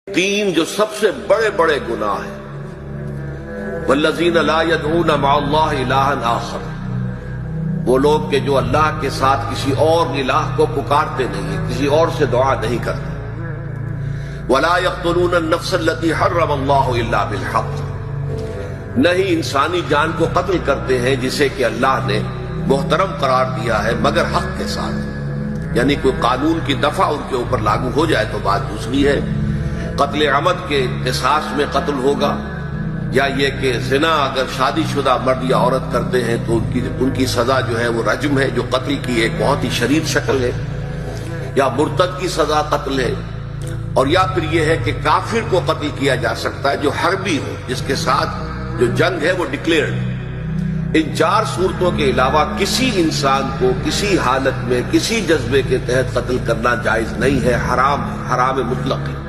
تین جو سب سے بڑے بڑے گناہ ہیں، والذین لا یدعون مع اللہ الہا آخر، وہ لوگ کہ جو اللہ کے ساتھ کسی اور الہ کو پکارتے نہیں، کسی اور سے دعا نہیں کرتے۔ ولا یقتلون النفس التي حرم اللہ الا بالحق، نہیں انسانی جان کو قتل کرتے ہیں جسے کہ اللہ نے محترم قرار دیا ہے مگر حق کے ساتھ، یعنی کوئی قانون کی دفعہ ان کے اوپر لاگو ہو جائے تو بات دوسری ہے۔ قتل عمد کے قصاص میں قتل ہوگا، یا یہ کہ زنا اگر شادی شدہ مرد یا عورت کرتے ہیں تو ان کی سزا جو ہے وہ رجم ہے، جو قتل کی ایک بہت ہی شدید شکل ہے، یا مرتد کی سزا قتل ہے، اور یا پھر یہ ہے کہ کافر کو قتل کیا جا سکتا ہے جو حربی ہو، جس کے ساتھ جو جنگ ہے وہ ڈکلیئرڈ۔ ان چار صورتوں کے علاوہ کسی انسان کو کسی حالت میں کسی جذبے کے تحت قتل کرنا جائز نہیں ہے، حرام مطلق ہے۔